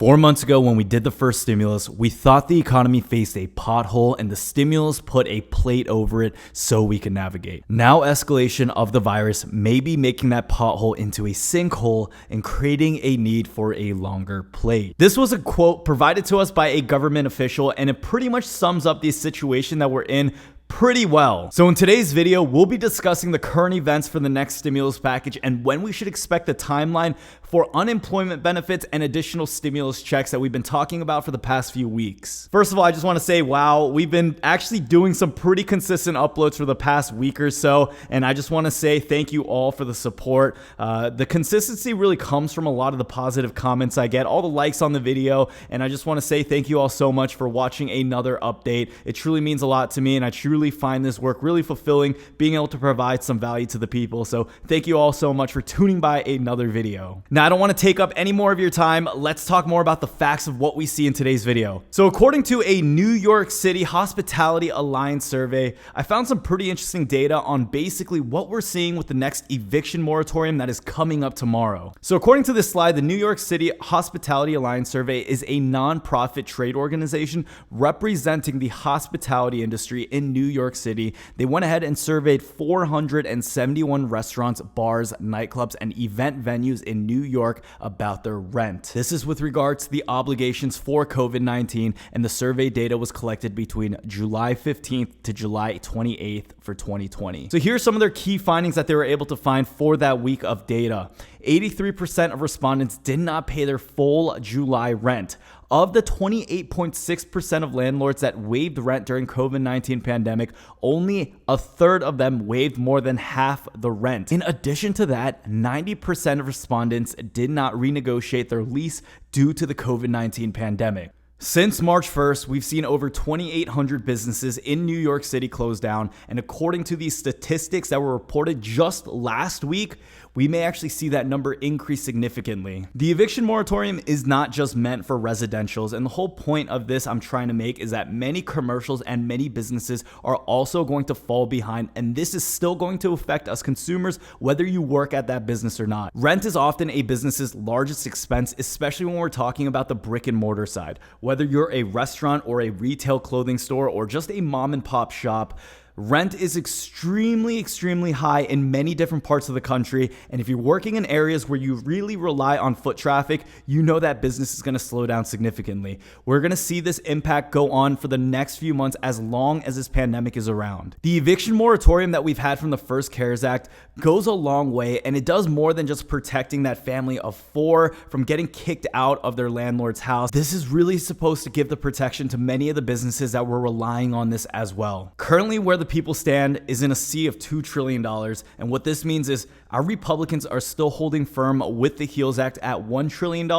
4 months ago, when we did the first stimulus, we thought the economy faced a pothole and the stimulus put a plate over it so we could navigate. Now, escalation of the virus may be making that pothole into a sinkhole and creating a need for a longer plate. This was a quote provided to us by a government official, and it pretty much sums up the situation that we're in pretty well. So in today's video, we'll be discussing the current events for the next stimulus package and when we should expect the timeline for unemployment benefits and additional stimulus checks that we've been talking about for the past few weeks. First of all, I just want to say, wow, we've been actually doing some pretty consistent uploads for the past week or so, and I just want to say thank you all for the support. The consistency really comes from a lot of the positive comments I get, all the likes on the video, and I just want to say thank you all so much for watching another update. It truly means a lot to me, and I truly find this work really fulfilling, being able to provide some value to the people. So thank you all so much for tuning by another video. Now, I don't want to take up any more of your time. Let's talk more about the facts of what we see in today's video. So according to a New York City Hospitality Alliance survey, I found some pretty interesting data on basically what we're seeing with the next eviction moratorium that is coming up tomorrow. So according to this slide, the New York City Hospitality Alliance survey is a nonprofit trade organization representing the hospitality industry in New York City. They went ahead and surveyed 471 restaurants, bars, nightclubs, and event venues in New York about their rent. This is with regards to the obligations for COVID-19, and the survey data was collected between July 15th to July 28th for 2020. So here's some of their key findings that they were able to find for that week of data. 83% of respondents did not pay their full July rent. Of the 28.6% of landlords that waived rent during COVID-19 pandemic, only a third of them waived more than half the rent. In addition to that, 90% of respondents did not renegotiate their lease due to the COVID-19 pandemic. Since March 1st, we've seen over 2,800 businesses in New York City close down, and according to these statistics that were reported just last week, we may actually see that number increase significantly. The eviction moratorium is not just meant for residentials, and the whole point of this I'm trying to make is that many commercials and many businesses are also going to fall behind, and this is still going to affect us consumers whether you work at that business or not. Rent is often a business's largest expense, especially when we're talking about the brick and mortar side. Whether you're a restaurant or a retail clothing store or just a mom and pop shop, rent is extremely high in many different parts of the country, and if you're working in areas where you really rely on foot traffic, you know that business is going to slow down significantly. We're going to see this impact go on for the next few months as long as this pandemic is around. The eviction moratorium that we've had from the first CARES Act goes a long way, and it does more than just protecting that family of four from getting kicked out of their landlord's house. This is really supposed to give the protection to many of the businesses that were relying on this as well. Currently, where the people stand is in a sea of $2 trillion. And what this means is our Republicans are still holding firm with the HEALS Act at $1 trillion,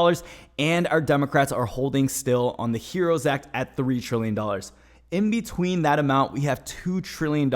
and our Democrats are holding still on the HEROES Act at $3 trillion. In between that amount, we have $2 trillion,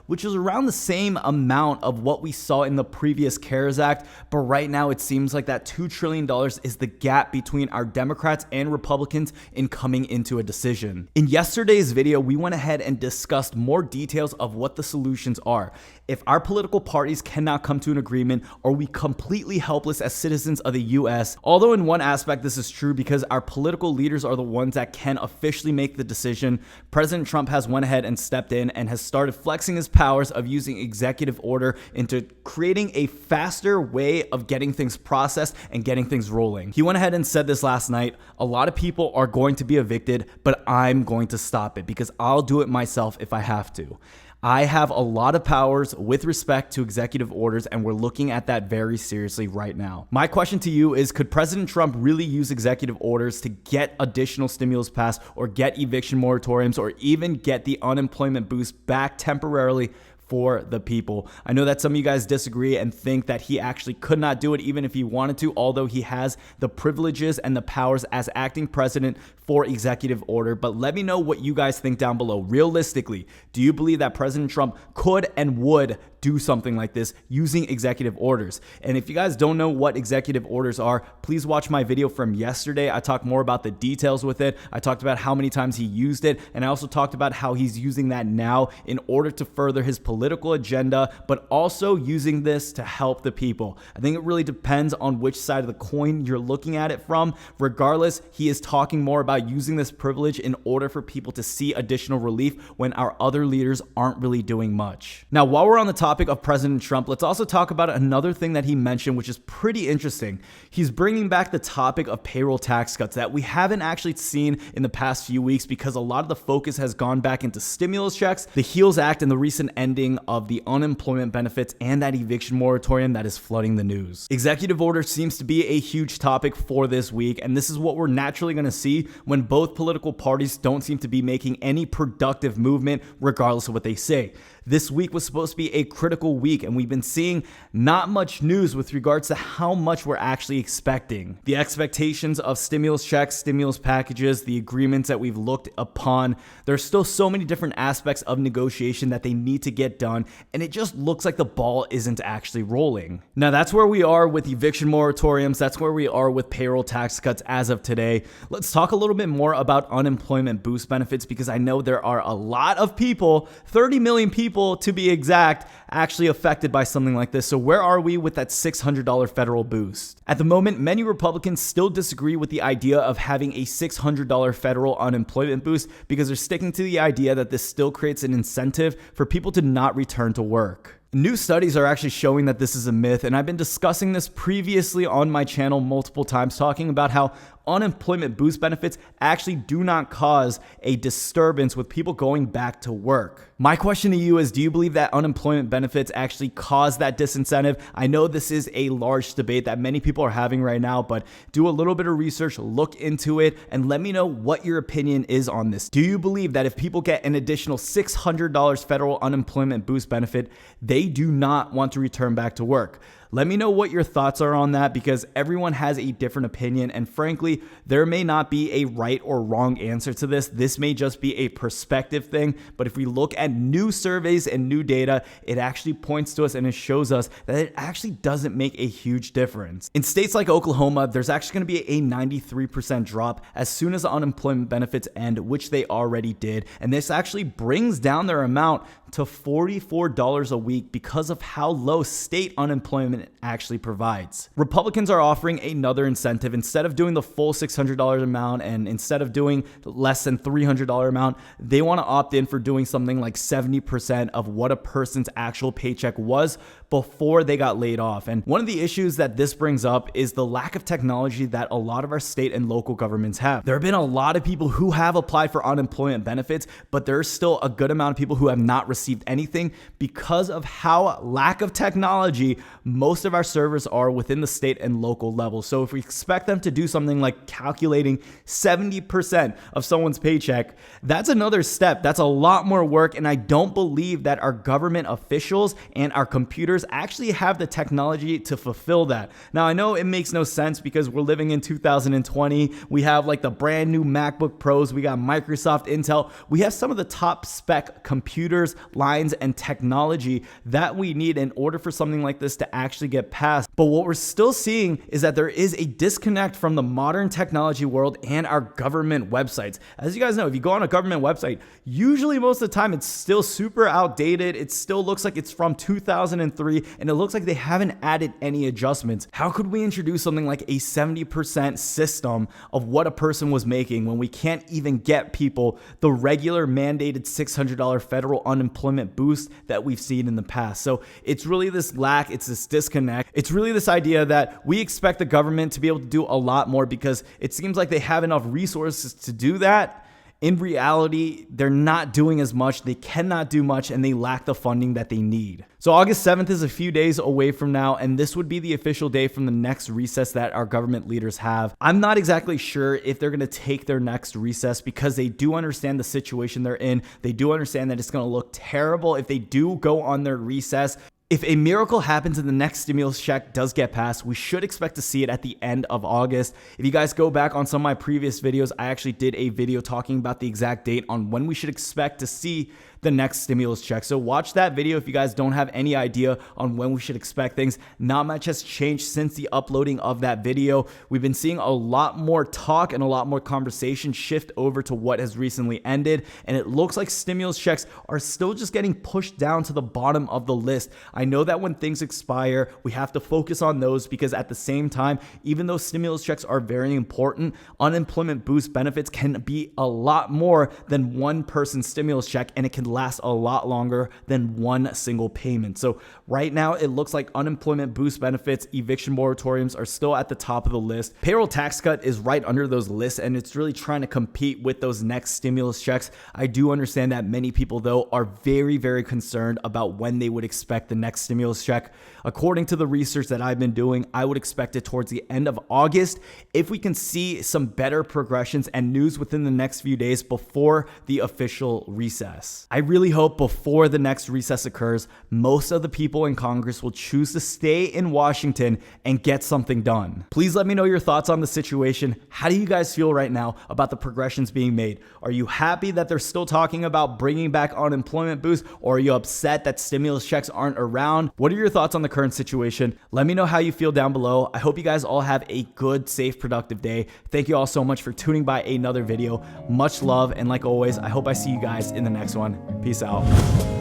which is around the same amount of what we saw in the previous CARES Act. But right now, it seems like that $2 trillion is the gap between our Democrats and Republicans in coming into a decision. In yesterday's video, we went ahead and discussed more details of what the solutions are. If our political parties cannot come to an agreement, are we completely helpless as citizens of the US? Although in one aspect, this is true because our political leaders are the ones that can officially make the decision. President Trump has went ahead and stepped in and has started flexing his powers of using executive order into creating a faster way of getting things processed and getting things rolling. He went ahead and said this last night: a lot of people are going to be evicted, but I'm going to stop it because I'll do it myself if I have to. I have a lot of powers with respect to executive orders, and we're looking at that very seriously right now. My question to you is, could President Trump really use executive orders to get additional stimulus passed or get eviction moratoriums or even get the unemployment boost back temporarily for the people? I know that some of you guys disagree and think that he actually could not do it even if he wanted to, although he has the privileges and the powers as acting president for executive order. But let me know what you guys think down below. Realistically, do you believe that President Trump could and would do something like this using executive orders? And if you guys don't know what executive orders are, please watch my video from yesterday. I talked more about the details with it. I talked about how many times he used it, and I also talked about how he's using that now in order to further his political political agenda, but also using this to help the people. I think it really depends on which side of the coin you're looking at it from. Regardless, he is talking more about using this privilege in order for people to see additional relief when our other leaders aren't really doing much. Now, while we're on the topic of President Trump, let's also talk about another thing that he mentioned, which is pretty interesting. He's bringing back the topic of payroll tax cuts that we haven't actually seen in the past few weeks because a lot of the focus has gone back into stimulus checks, the HEALS Act, and the recent ending of the unemployment benefits and that eviction moratorium that is flooding the news. Executive order seems to be a huge topic for this week, and this is what we're naturally going to see when both political parties don't seem to be making any productive movement regardless of what they say. This week was supposed to be a critical week, and we've been seeing not much news with regards to how much we're actually expecting. The expectations of stimulus checks, stimulus packages, the agreements that we've looked upon, there's still so many different aspects of negotiation that they need to get done, and it just looks like the ball isn't actually rolling. Now, that's where we are with eviction moratoriums. That's where we are with payroll tax cuts as of today. Let's talk a little bit more about unemployment boost benefits, because I know there are a lot of people, 30 million people to be exact, actually affected by something like this. So where are we with that $600 federal boost? At the moment, many Republicans still disagree with the idea of having a $600 federal unemployment boost because they're sticking to the idea that this still creates an incentive for people to not return to work. New studies are actually showing that this is a myth, and I've been discussing this previously on my channel multiple times, talking about how unemployment boost benefits actually do not cause a disturbance with people going back to work. My question to you is, do you believe that unemployment benefits actually cause that disincentive? I know this is a large debate that many people are having right now, but do a little bit of research, look into it, and let me know what your opinion is on this. Do you believe that if people get an additional $600 federal unemployment boost benefit, they do not want to return back to work? Let me know what your thoughts are on that, because everyone has a different opinion, and frankly, there may not be a right or wrong answer to this. This may just be a perspective thing, but if we look at new surveys and new data, it actually points to us and it shows us that it actually doesn't make a huge difference. In states like Oklahoma, there's actually going to be a 93% drop as soon as the unemployment benefits end, which they already did, and this actually brings down their amount to $44 a week because of how low state unemployment actually provides. Republicans are offering another incentive. Instead of doing the full $600 amount and instead of doing less than $300 amount, they want to opt in for doing something like 70% of what a person's actual paycheck was before they got laid off. And one of the issues that this brings up is the lack of technology that a lot of our state and local governments have. There have been a lot of people who have applied for unemployment benefits, but there's still a good amount of people who have not received anything because of how lack of technology most of our servers are within the state and local level. So if we expect them to do something like calculating 70% of someone's paycheck, that's another step. That's a lot more work, and I don't believe that our government officials and our computers actually have the technology to fulfill that. Now, I know it makes no sense because we're living in 2020. We have like the brand new MacBook Pros. We got Microsoft, Intel. We have some of the top spec computers, lines, and technology that we need in order for something like this to actually get passed. But what we're still seeing is that there is a disconnect from the modern technology world and our government websites. As you guys know, if you go on a government website, usually most of the time it's still super outdated. It still looks like it's from 2003, and it looks like they haven't added any adjustments. How could we introduce something like a 70% system of what a person was making when we can't even get people the regular mandated $600 federal unemployment boost that we've seen in the past? So it's really this lack, it's this disconnect. It's really this idea that we expect the government to be able to do a lot more because it seems like they have enough resources to do that. In reality, they're not doing as much, they cannot do much, and they lack the funding that they need. So August 7th is a few days away from now, and this would be the official day from the next recess that our government leaders have. I'm not exactly sure if they're going to take their next recess because they do understand the situation they're in. They do understand that it's going to look terrible if they do go on their recess. If a miracle happens and the next stimulus check does get passed, we should expect to see it at the end of August. If you guys go back on some of my previous videos, I actually did a video talking about the exact date on when we should expect to see the next stimulus check. So watch that video if you guys don't have any idea on when we should expect things. Not much has changed since the uploading of that video. We've been seeing a lot more talk and a lot more conversation shift over to what has recently ended, and it looks like stimulus checks are still just getting pushed down to the bottom of the list. I know that when things expire, we have to focus on those because at the same time, even though stimulus checks are very important, unemployment boost benefits can be a lot more than one person's stimulus check, and it can last a lot longer than one single payment. So right now, it looks like unemployment boost benefits, eviction moratoriums are still at the top of the list. Payroll tax cut is right under those lists, and it's really trying to compete with those next stimulus checks. I do understand that many people, though, are very, very concerned about when they would expect the next stimulus check. According to the research that I've been doing, I would expect it towards the end of August if we can see some better progressions and news within the next few days before the official recess. I really hope before the next recess occurs, most of the people in Congress will choose to stay in Washington and get something done. Please let me know your thoughts on the situation. How do you guys feel right now about the progressions being made? Are you happy that they're still talking about bringing back unemployment boost, or are you upset that stimulus checks aren't around? What are your thoughts on the current situation? Let me know how you feel down below. I hope you guys all have a good, safe, productive day. Thank you all so much for tuning by another video. Much love, and like always, I hope I see you guys in the next one. Peace out.